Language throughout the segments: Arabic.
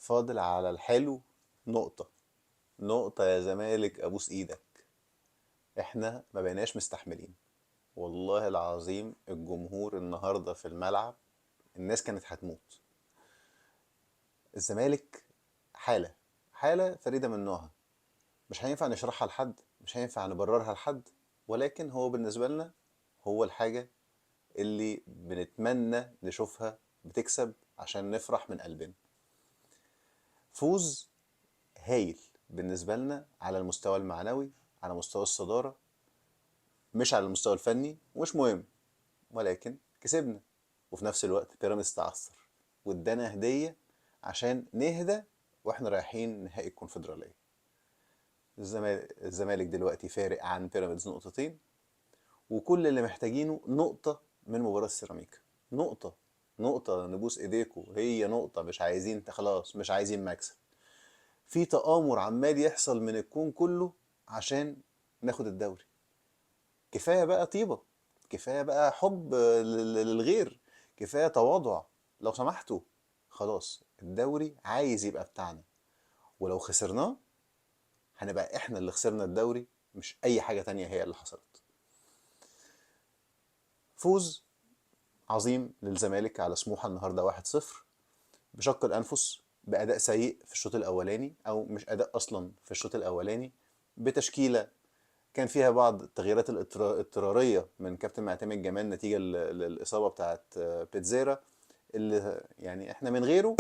فاضل على الحلو نقطة. نقطة يا زمالك، أبوس إيدك. إحنا ما بقيناش مستحملين. والله العظيم الجمهور النهاردة في الملعب، الناس كانت هتموت. الزمالك حالة حالة فريدة من نوعها. مش هينفع نشرحها لحد، مش هينفع نبررها لحد، ولكن هو بالنسبة لنا هو الحاجة اللي بنتمنى نشوفها بتكسب عشان نفرح من قلبنا. فوز هايل بالنسبة لنا على المستوى المعنوي، على مستوى الصدارة، مش على المستوى الفني ومش مهم، ولكن كسبنا. وفي نفس الوقت بيراميدز تعثر وادانا هدية عشان نهدى واحنا رايحين نهائي الكونفدرالية. الزمالك دلوقتي فارق عن بيراميدز نقطتين، وكل اللي محتاجينه نقطة من مباراة السيراميكا. نقطة. نقطة نبوس ايديكم، هي نقطة. مش عايزين خلاص، مش عايزين مكسب. في تآمر عمال يحصل من الكون كله عشان ناخد الدوري. كفاية بقى طيبة، كفاية بقى حب للغير، كفاية تواضع. لو سمحتوا، خلاص الدوري عايز يبقى بتاعنا، ولو خسرناه هنبقى احنا اللي خسرنا الدوري، مش اي حاجة تانية هي اللي حصلت. فوز عظيم للزمالك على سموحة النهاردة 1-0 بشق الأنفس، بأداء سيء في الشوط الأولاني، أو مش أداء أصلا في الشوط الأولاني، بتشكيلة كان فيها بعض التغييرات الاضطرارية من كابتن معتمد جمال نتيجة للإصابة بتاعت بيتزيرا، اللي يعني احنا من غيره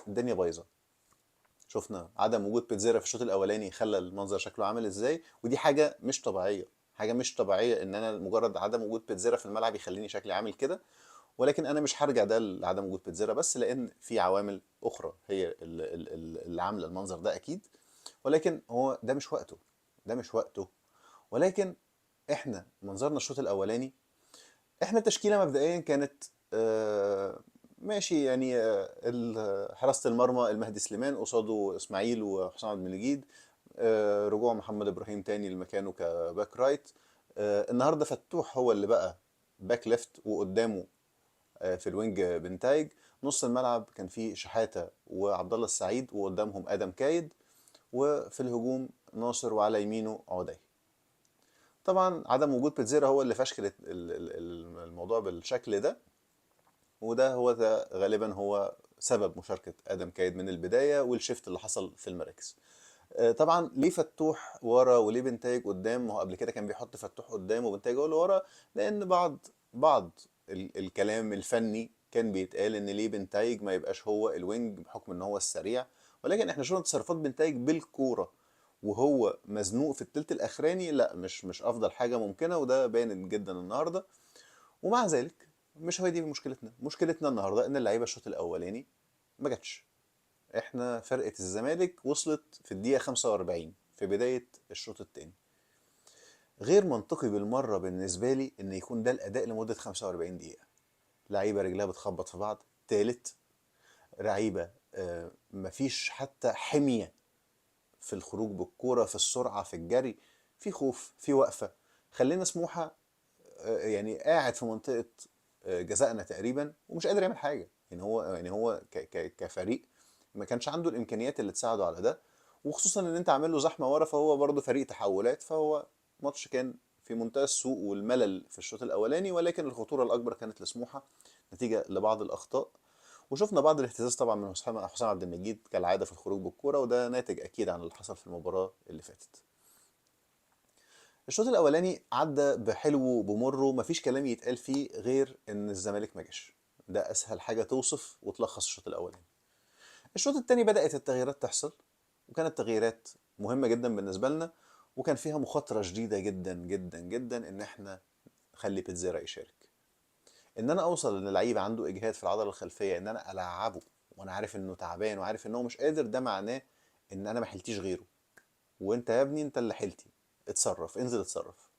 الدنيا بايظة. شفنا عدم وجود بيتزيرا في الشوط الأولاني خلى المنظر شكله عامل ازاي، ودي حاجة مش طبيعية. حاجة مش طبيعية ان انا مجرد عدم وجود بيتزيرا في الملعب يخليني شكلي عامل كده. ولكن انا مش هرجع ده لعدم وجود بيتزيرا بس، لان في عوامل اخرى هي اللي عامله المنظر ده اكيد. ولكن هو ده مش وقته، ده مش وقته. ولكن احنا منظرنا الشوط الاولاني، احنا التشكيله مبدئيا كانت ماشي يعني. حراسه المرمى المهدي سليمان، قصاده اسماعيل وحسام عبد المجيد. رجوع محمد ابراهيم تاني لمكانه كباك رايت. النهارده فتوح هو اللي بقى باك ليفت، وقدامه في الوينج بنتايج. نص الملعب كان فيه شحاته وعبد الله السعيد، وقدامهم ادم كايد. وفي الهجوم ناصر، وعلى يمينه عودي. طبعا عدم وجود بيتزيرا هو اللي فشكل الموضوع بالشكل ده، وده هو ده غالبا هو سبب مشاركة آدم كايد من البداية والشيفت اللي حصل في المراكز. طبعا ليه فتوح ورا وليه بنتايج قدام؟ ما هو قبل كده كان بيحط فتوح قدام وبنتايج هو اللي ورا، لأن بعض الكلام الفني كان بيتقال ان ليه بنتايج ما يبقاش هو الوينج بحكم ان هو السريع. ولكن احنا شفنا تصرفات بنتايج بالكورة وهو مزنوق في التلت الاخراني، لا مش افضل حاجة ممكنة، وده باين جدا النهاردة. ومع ذلك مش هي دي مشكلتنا النهارده ان اللعيبه الشوط الاولاني ما جاتش. احنا فرقه الزمالك وصلت في الدقيقه 45 في بدايه الشوط الثاني. غير منطقي بالمره بالنسبه لي ان يكون ده الاداء لمده 45 دقيقه. لعيبه رجلها بتخبط في بعض تالت، لعيبه مفيش حتى حميه في الخروج بالكوره، في السرعه، في الجري، في خوف، في وقفه. خلينا سموحه يعني قاعد في منطقه جزائنا تقريبا ومش قادر يعمل حاجه. يعني هو كفريق ما كانش عنده الامكانيات اللي تساعده على ده. وخصوصا ان انت عامل له زحمه ورا، فهو برضه فريق تحولات، فهو ماتش كان في منتهى السوء والملل في الشوط الاولاني. ولكن الخطوره الاكبر كانت لسموحه نتيجه لبعض الاخطاء. وشفنا بعض الاهتزاز طبعا من حسام عبد المجيد كالعاده في الخروج بالكوره، وده ناتج اكيد عن اللي حصل في المباراه اللي فاتت. الشوط الاولاني عدى بحلو وبمره، مفيش كلام يتقال فيه غير ان الزمالك ما جاش. ده اسهل حاجه توصف وتلخص الشوط الاولاني. الشوط الثاني بدات التغييرات تحصل، وكانت تغييرات مهمه جدا بالنسبه لنا، وكان فيها مخاطره شديده جدا جدا جدا ان احنا نخلي بيتزيرا يشارك. ان انا اوصل ان لعيب عنده اجهاد في العضله الخلفيه ان انا العبه وانا عارف انه تعبان وعارف انه مش قادر، ده معناه ان انا ما حلتيش غيره. وانت يا ابني انت اللي حلتي، اتصرف، انزل اتصرف.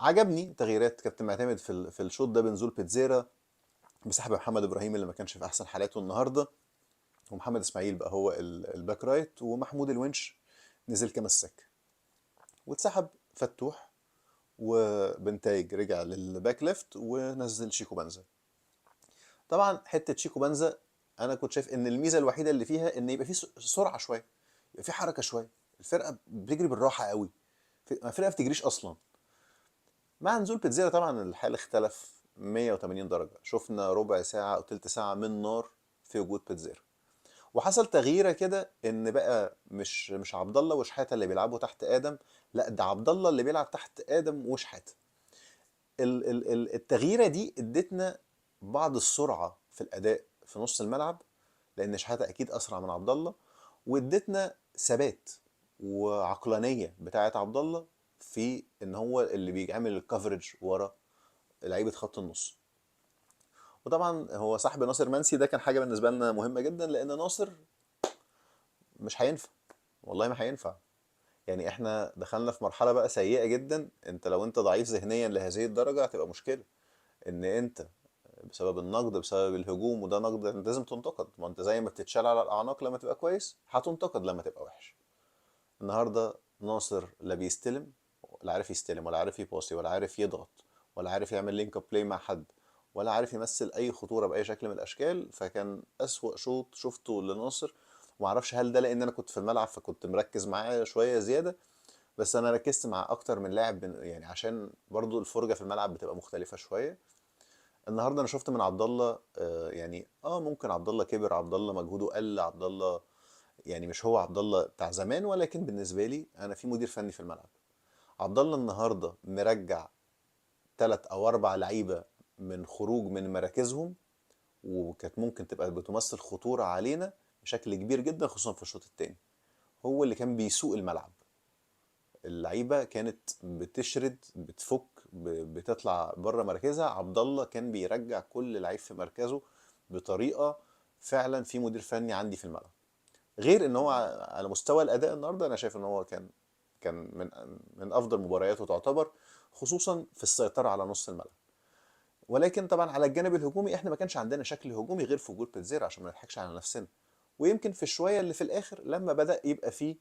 عجبني تغييرات كابتن معتمد في الشوط ده بنزول بيتزيرا، بسحب محمد ابراهيم اللي ما كانش في احسن حالاته النهارده، ومحمد اسماعيل بقى هو الباك رايت، ومحمود الونش نزل كمساك، واتسحب فتوح، وبنتايج رجع للباك ليفت ونزل شيكو بنزا. طبعا حته شيكو بنزا انا كنت شايف ان الميزه الوحيده اللي فيها ان يبقى في سرعه شويه، يبقى في حركه شويه. الفرقه بتجري بالراحه قوي، الفرقه ما بتجريش اصلا. مع نزول بيتزيرا طبعا الحال اختلف 180 درجه، شفنا ربع ساعه او تلت ساعه من نار في وجود بيتزيرا. وحصل تغييره كده، ان بقى مش عبد الله وشحاته اللي بيلعبوا تحت ادم، لا ده عبد الله اللي بيلعب تحت ادم وشحاته. التغييره دي ادتنا بعض السرعه في الاداء في نص الملعب، لان شحاته اكيد اسرع من عبد الله. وادتنا ثبات وعقلانيه بتاعه عبد الله في ان هو اللي بيعمل الكفرج ورا لعيبه خط النص. وطبعا هو سحب ناصر منسي ده كان حاجه بالنسبه لنا مهمه جدا، لان ناصر مش هينفع، والله ما هينفع. يعني احنا دخلنا في مرحله بقى سيئه جدا. انت لو انت ضعيف ذهنيا لهذه الدرجه هتبقى مشكله، ان انت بسبب النقد، بسبب الهجوم، وده نقد انت لازم تنتقد. ما انت زي ما بتتشال على الاعناق لما تبقى كويس، هتنتقد لما تبقى وحش. النهارده ناصر لا بيستلم، لا عارف يستلم، ولا عارف يباصي، ولا عارف يضغط، ولا عارف يعمل لينك اب بلاي مع حد، ولا عارف يمثل اي خطوره باي شكل من الاشكال. فكان اسوأ شوط شفته لناصر. ومعرفش هل ده لان انا كنت في الملعب فكنت مركز معاه شويه زياده، بس انا ركزت مع اكتر من لاعب يعني عشان برضو الفرجه في الملعب بتبقى مختلفه شويه. النهارده انا شفت من عبد الله يعني ممكن عبد الله كبر، عبد الله مجهوده قل، عبد الله يعني مش هو عبد الله بتاع زمان، ولكن بالنسبه لي انا في مدير فني في الملعب. عبد الله النهارده مرجع 3 أو 4 لعيبه من خروج من مراكزهم، وكانت ممكن تبقى بتمثل خطوره علينا بشكل كبير جدا، خصوصا في الشوط الثاني. هو اللي كان بيسوق الملعب. اللعيبه كانت بتشرد، بتفك، بتطلع بره مركزها. عبد الله كان بيرجع كل لعيب في مركزه بطريقه فعلا في مدير فني عندي في الملعب. غير ان هو على مستوى الاداء النهارده انا شايف ان هو كان من افضل مبارياته تعتبر، خصوصا في السيطره على نص الملعب. ولكن طبعا على الجانب الهجومي احنا ما كانش عندنا شكل هجومي غير في وجود بيتزيرا، عشان ما نضحكش على نفسنا. ويمكن في الشويه اللي في الاخر لما بدا يبقى فيه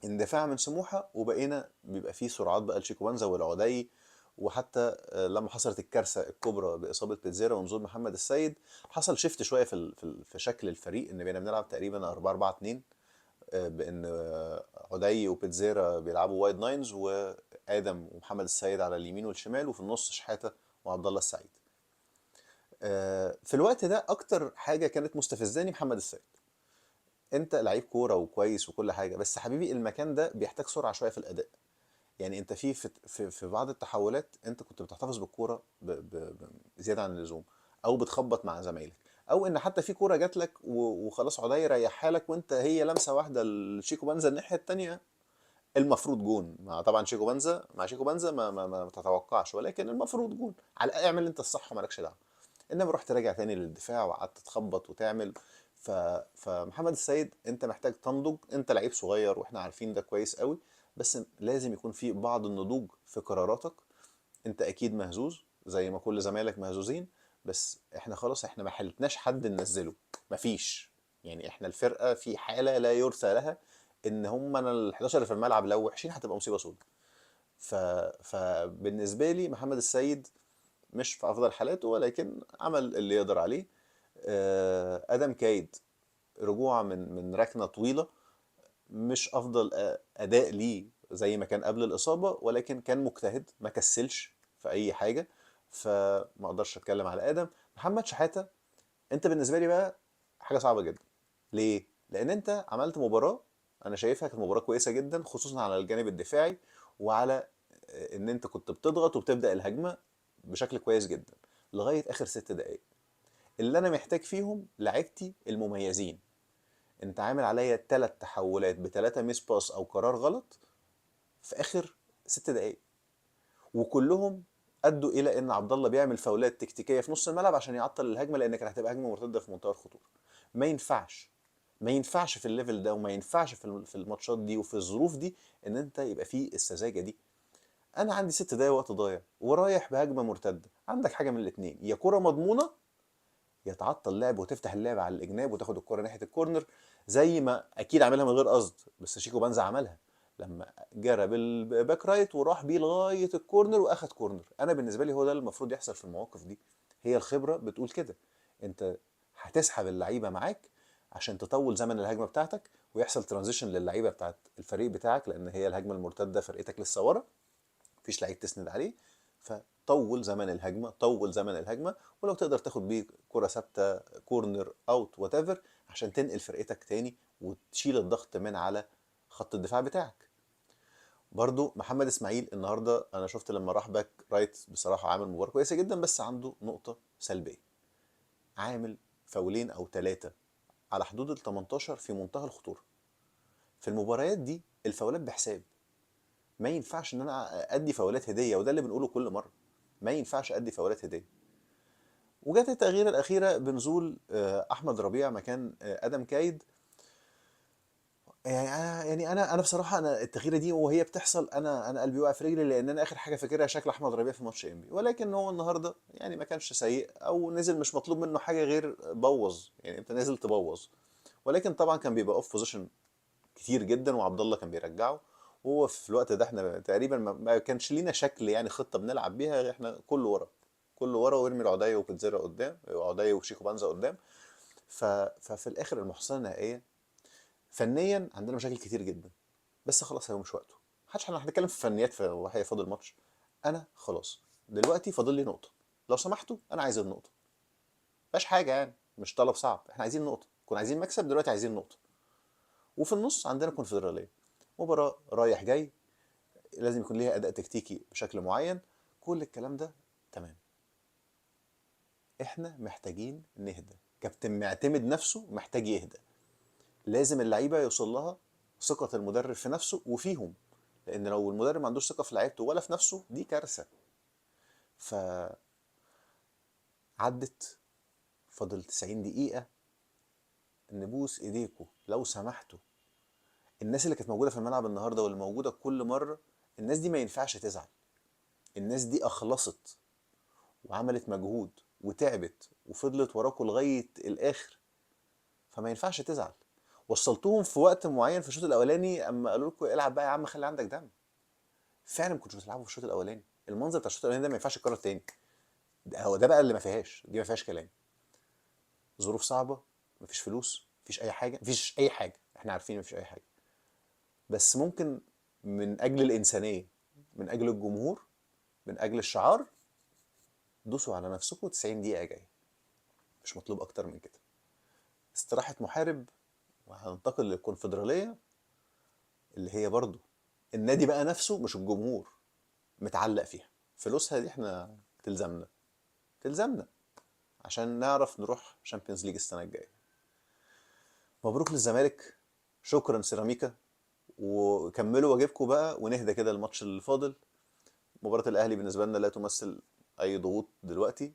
اندفاع من سموحه، وبقينا بيبقى فيه سرعات بقى لشيكوبانزا والعدي. وحتى لما حصلت الكارثه الكبرى باصابه بيتزيرا ونزول محمد السيد، حصل شيفت شويه في شكل الفريق، ان بقينا بنلعب تقريبا 4-4-2، بان عدي وبيتزيرا بيلعبوا وايد ناينز، وادم ومحمد السيد على اليمين والشمال، وفي النص شحاته وعبد الله السعيد. في الوقت ده اكتر حاجه كانت مستفزاني محمد السيد. انت لعيب كوره وكويس وكل حاجه، بس حبيبي المكان ده بيحتاج سرعه شويه في الاداء. يعني انت في بعض التحولات انت كنت بتحتفظ بالكوره زياده عن اللزوم، او بتخبط مع زمايلك، او ان حتى في كوره جات لك وخلاص عدي ريحها لك، وانت هي لمسه واحده لشيكو بنزا الناحيه التانيه، المفروض جون. مع طبعا شيكو بنزا ما تتوقعش، ولكن المفروض جون. على الأقل اعمل انت الصح ومالكش دعوه. انما رحت راجع تاني للدفاع وقعدت تخبط وتعمل. ف... فمحمد السيد انت محتاج تنضج. انت لعيب صغير واحنا عارفين ده كويس قوي، بس لازم يكون في بعض النضوج في قراراتك. انت اكيد مهزوز زي ما كل زمايلك مهزوزين، بس احنا خلاص احنا ما حلتناش حد ننزله، مفيش. يعني احنا الفرقه في حاله لا يرثى لها، ان هم انا ال 11 اللي في الملعب لو وحشين هتبقى مصيبه سودة. ف... فبالنسبه لي محمد السيد مش في افضل حالاته، ولكن عمل اللي يقدر عليه. ادم كايد رجوع من ركنه طويله، مش افضل اداء ليه زي ما كان قبل الاصابه، ولكن كان مجتهد ما كسلش في اي حاجه. فما اقدرش اتكلم على ادم. محمد شحاته انت بالنسبه لي بقى حاجه صعبه جدا. ليه؟ لان انت عملت مباراه انا شايفها كانت مباراه كويسه جدا، خصوصا على الجانب الدفاعي، وعلى ان انت كنت بتضغط وبتبدا الهجمه بشكل كويس جدا لغايه اخر 6 دقائق، اللي انا محتاج فيهم لعيبتي المميزين. انت عامل عليا 3 تحولات ب3 ميس باس او قرار غلط في اخر 6 دقائق، وكلهم ادوا الى ان عبد الله بيعمل فاولات تكتيكيه في نص الملعب عشان يعطل الهجمه، لان كانت هتبقى هجمه مرتده في منتهى الخطوره. ما ينفعش، ما ينفعش في الليفل ده، وما ينفعش في الماتشات دي وفي الظروف دي ان انت يبقى فيه السذاجه دي. انا عندي 6 دقايق وقت ضايع ورايح بهجمه مرتده، عندك حاجه من الاثنين: يا كره مضمونه، يتعطل اللعب وتفتح اللعب على الجناب وتاخد الكره ناحيه الكورنر، زي ما اكيد عاملها من غير قصد، بس شيكو بنزا عملها لما جرى بالباك رايت وراح بيه لغايه الكورنر واخد كورنر. انا بالنسبه لي هو ده اللي المفروض يحصل في المواقف دي. هي الخبره بتقول كده. انت هتسحب اللعيبه معاك عشان تطول زمن الهجمه بتاعتك، ويحصل ترانزيشن للعيبه بتاعت الفريق بتاعك، لان هي الهجمه المرتده فرقتك لسه ورا، مفيش لعيب تسند عليه. فطول زمن الهجمه، طول زمن الهجمه، ولو تقدر تاخد بيه كره ثابته، كورنر، اوت، وات ايفر، عشان تنقل فرقتك تاني وتشيل الضغط من على خط الدفاع بتاعك. برضو محمد اسماعيل النهارده انا شفت لما راح باك رايت بصراحه عامل مباراه كويسه جدا، بس عنده نقطه سلبيه، عامل فاولين او ثلاثه على حدود ال 18 في منتهى الخطوره. في المباريات دي الفاولات بحساب، ما ينفعش ان انا ادي فاولات هديه، وده اللي بنقوله كل مره، ما ينفعش ادي فاولات هديه. وجت التغييره الاخيره بنزول احمد ربيع مكان ادم كايد. يعني انا بصراحه، انا التغييره دي وهي بتحصل انا قلبي واقع في رجلي، لان انا اخر حاجه فاكرها شكل احمد ربيع في ماتش انبي، ولكن هو النهارده يعني ما كانش سيء، او نزل مش مطلوب منه حاجه غير بوظ، يعني انت نازل تبوظ. ولكن طبعا كان بيبقى اوف بوزيشن كتير جدا، وعبد الله كان بيرجعه. وهو في الوقت ده احنا تقريبا ما كانش لينا شكل يعني خطه بنلعب بيها، احنا كله ورا، كله ورا، ويرمي العدايه وبتزرع قدام، عدايه وشيكو بانزا قدام. ففي الاخر المحصله النهائيه فنيا عندنا مشاكل كتير جدا، بس خلاص هو مش وقته. محدش، احنا هنتكلم في فنيات وهي فاضل ماتش. انا خلاص دلوقتي فاضل لي نقطه، لو سمحتوا انا عايز النقطه، مفيهاش حاجه يعني، مش طلب صعب، احنا عايزين نقطه، كنا عايزين مكسب، دلوقتي عايزين نقطه. وفي النص عندنا كونفدراليه، مباراه رايح جاي، لازم يكون ليها اداء تكتيكي بشكل معين، كل الكلام ده تمام. احنا محتاجين نهدى، كابتن معتمد نفسه محتاج يهدى، لازم اللعيبه يوصل لها ثقه المدرب في نفسه وفيهم، لان لو المدرب ما عندوش ثقه في لعيبته ولا في نفسه دي كارثه. فعدت، فاضل 90 دقيقه، نبوس ايديكم لو سمحتوا، الناس اللي كانت موجوده في الملعب النهارده واللي موجوده كل مره، الناس دي ما ينفعش تزعل، الناس دي اخلصت وعملت مجهود وتعبت وفضلت وراكم لغايه الاخر، فما ينفعش تزعل. وصلتوهم في وقت معين في الشوط الاولاني اما قالوا لكم العب بقى يا عم خلي عندك دم، فعلا ما كنتش بتلعبوا في الشوط الاولاني، المنظر بتاع الشوط الاولاني ده ما ينفعش يتكرر تاني. ده هو ده بقى اللي ما فيهاش، دي ما فيهاش كلام. ظروف صعبه، مفيش فلوس، مفيش اي حاجه، مفيش اي حاجه، احنا عارفين مفيش اي حاجه، بس ممكن من اجل الانسانيه، من اجل الجمهور، من اجل الشعار، دوسوا على نفسكم 90 دقيقه جايه، مش مطلوب اكتر من كده. استراحه محارب، وهننتقل للكونفدراليه، اللي هي برضو النادي بقى نفسه مش الجمهور متعلق فيها، فلوسها دي احنا تلزمنا، تلزمنا عشان نعرف نروح شامبيونز ليج السنه الجايه. مبروك للزمالك، شكرا سيراميكا، وكملوا واجبكم بقى ونهدى كده الماتش اللي فاضل. مباراة الأهلي بالنسبة لنا لا تمثل أي ضغوط دلوقتي،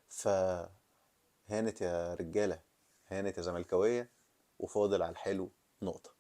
فهانت يا رجالة، هانت يا زملكاوية، وفاضل على الحلو نقطة.